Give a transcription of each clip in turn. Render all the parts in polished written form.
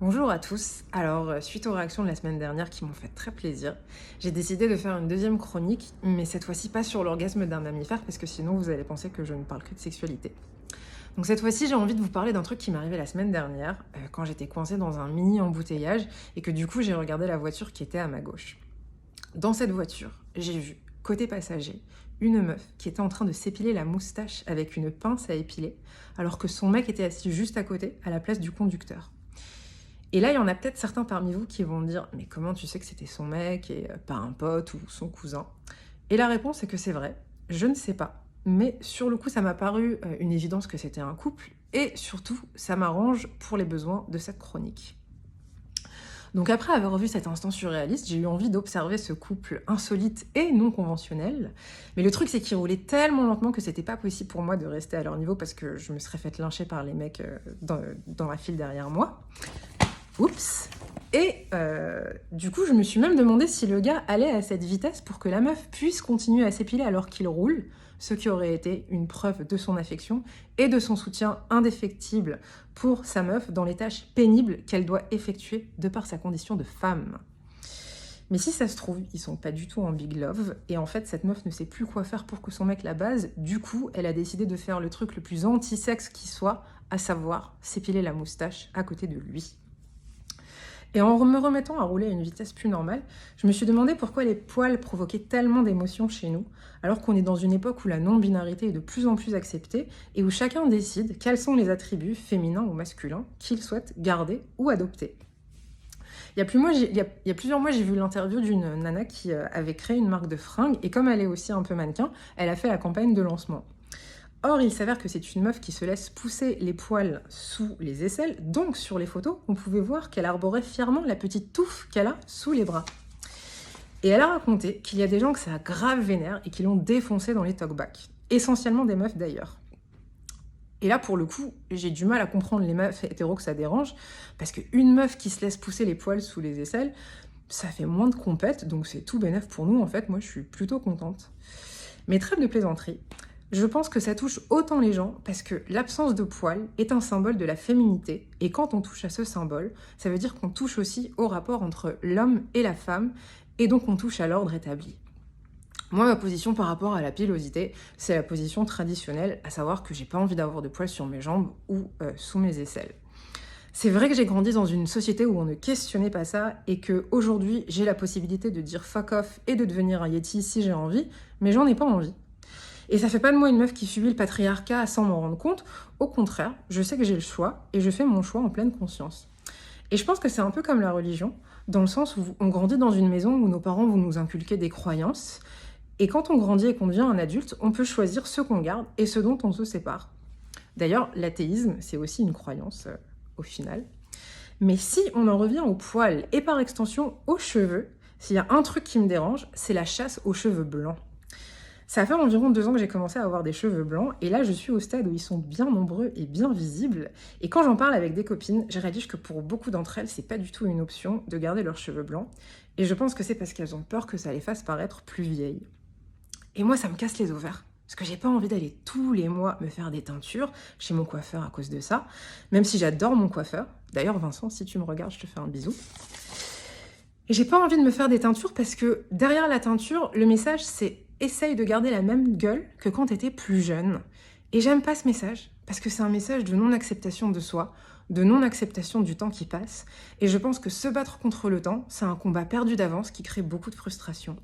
Bonjour à tous. Alors, suite aux réactions de la semaine dernière qui m'ont fait très plaisir, j'ai décidé de faire une deuxième chronique, mais cette fois-ci pas sur l'orgasme d'un mammifère, parce que sinon vous allez penser que je ne parle que de sexualité. Donc cette fois-ci, j'ai envie de vous parler d'un truc qui m'est arrivé la semaine dernière, quand j'étais coincée dans un mini embouteillage, et que du coup j'ai regardé la voiture qui était à ma gauche. Dans cette voiture, j'ai vu, côté passager, une meuf qui était en train de s'épiler la moustache avec une pince à épiler, alors que son mec était assis juste à côté, à la place du conducteur. Et là, il y en a peut-être certains parmi vous qui vont me dire « Mais comment tu sais que c'était son mec et pas un pote ou son cousin ?» Et la réponse est que c'est vrai, je ne sais pas. Mais sur le coup, ça m'a paru une évidence que c'était un couple, et surtout, ça m'arrange pour les besoins de cette chronique. Donc après avoir vu cet instant surréaliste, j'ai eu envie d'observer ce couple insolite et non conventionnel. Mais le truc, c'est qu'ils roulaient tellement lentement que c'était pas possible pour moi de rester à leur niveau parce que je me serais fait lyncher par les mecs dans la file derrière moi. Oups. Et du coup, je me suis même demandé si le gars allait à cette vitesse pour que la meuf puisse continuer à s'épiler alors qu'il roule, ce qui aurait été une preuve de son affection et de son soutien indéfectible pour sa meuf dans les tâches pénibles qu'elle doit effectuer de par sa condition de femme. Mais si ça se trouve, ils sont pas du tout en big love, et en fait, cette meuf ne sait plus quoi faire pour que son mec la base, du coup, elle a décidé de faire le truc le plus anti-sexe qui soit, à savoir s'épiler la moustache à côté de lui. Et en me remettant à rouler à une vitesse plus normale, je me suis demandé pourquoi les poils provoquaient tellement d'émotions chez nous, alors qu'on est dans une époque où la non-binarité est de plus en plus acceptée et où chacun décide quels sont les attributs féminins ou masculins qu'il souhaite garder ou adopter. Il y a plusieurs mois, j'ai vu l'interview d'une nana qui avait créé une marque de fringues, et comme elle est aussi un peu mannequin, elle a fait la campagne de lancement. Or, il s'avère que c'est une meuf qui se laisse pousser les poils sous les aisselles, donc sur les photos, on pouvait voir qu'elle arborait fièrement la petite touffe qu'elle a sous les bras. Et elle a raconté qu'il y a des gens que ça a grave vénère et qui l'ont défoncée dans les talkbacks, essentiellement des meufs d'ailleurs. Et là, pour le coup, j'ai du mal à comprendre les meufs hétéros que ça dérange, parce qu'une meuf qui se laisse pousser les poils sous les aisselles, ça fait moins de compète, donc c'est tout bénef pour nous, en fait, moi je suis plutôt contente. Mais trêve de plaisanterie. Je pense que ça touche autant les gens parce que l'absence de poils est un symbole de la féminité, et quand on touche à ce symbole, ça veut dire qu'on touche aussi au rapport entre l'homme et la femme, et donc on touche à l'ordre établi. Moi, ma position par rapport à la pilosité, c'est la position traditionnelle, à savoir que j'ai pas envie d'avoir de poils sur mes jambes ou sous mes aisselles. C'est vrai que j'ai grandi dans une société où on ne questionnait pas ça, et que aujourd'hui j'ai la possibilité de dire fuck off et de devenir un yeti si j'ai envie, mais j'en ai pas envie. Et ça fait pas de moi une meuf qui subit le patriarcat sans m'en rendre compte. Au contraire, je sais que j'ai le choix et je fais mon choix en pleine conscience. Et je pense que c'est un peu comme la religion, dans le sens où on grandit dans une maison où nos parents vont nous inculquer des croyances. Et quand on grandit et qu'on devient un adulte, on peut choisir ce qu'on garde et ce dont on se sépare. D'ailleurs, l'athéisme, c'est aussi une croyance au final. Mais si on en revient aux poils et par extension aux cheveux, s'il y a un truc qui me dérange, c'est la chasse aux cheveux blancs. Ça fait environ 2 ans que j'ai commencé à avoir des cheveux blancs, et là je suis au stade où ils sont bien nombreux et bien visibles. Et quand j'en parle avec des copines, je réalise que pour beaucoup d'entre elles, c'est pas du tout une option de garder leurs cheveux blancs. Et je pense que c'est parce qu'elles ont peur que ça les fasse paraître plus vieilles. Et moi, ça me casse les ovaires. Parce que j'ai pas envie d'aller tous les mois me faire des teintures chez mon coiffeur à cause de ça. Même si j'adore mon coiffeur. D'ailleurs, Vincent, si tu me regardes, je te fais un bisou. Et j'ai pas envie de me faire des teintures parce que derrière la teinture, le message c'est essaye de garder la même gueule que quand t'étais plus jeune. Et j'aime pas ce message parce que c'est un message de non-acceptation de soi, de non-acceptation du temps qui passe. Et je pense que se battre contre le temps, c'est un combat perdu d'avance qui crée beaucoup de frustration.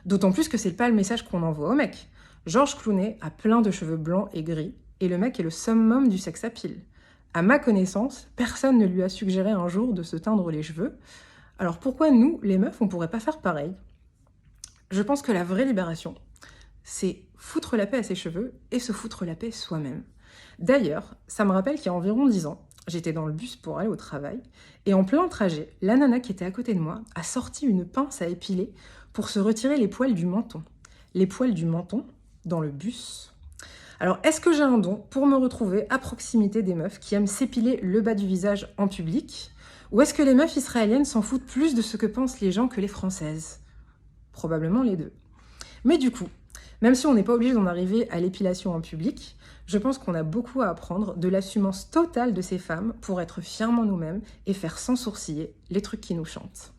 D'autant plus que c'est pas le message qu'on envoie au mec. Georges Clooney a plein de cheveux blancs et gris, et le mec est le summum du sex appeal. À ma connaissance, personne ne lui a suggéré un jour de se teindre les cheveux. Alors pourquoi nous, les meufs, on pourrait pas faire pareil? Je pense que la vraie libération, c'est foutre la paix à ses cheveux et se foutre la paix soi-même. D'ailleurs, ça me rappelle qu'il y a environ 10 ans, j'étais dans le bus pour aller au travail, et en plein trajet, la nana qui était à côté de moi a sorti une pince à épiler pour se retirer les poils du menton. Les poils du menton dans le bus. Alors, est-ce que j'ai un don pour me retrouver à proximité des meufs qui aiment s'épiler le bas du visage en public? Ou est-ce que les meufs israéliennes s'en foutent plus de ce que pensent les gens que les françaises? Probablement les deux. Mais du coup, Même si on n'est pas obligé d'en arriver à l'épilation en public, je pense qu'on a beaucoup à apprendre de l'assumance totale de ces femmes pour être fièrement nous-mêmes et faire sans sourciller les trucs qui nous chantent.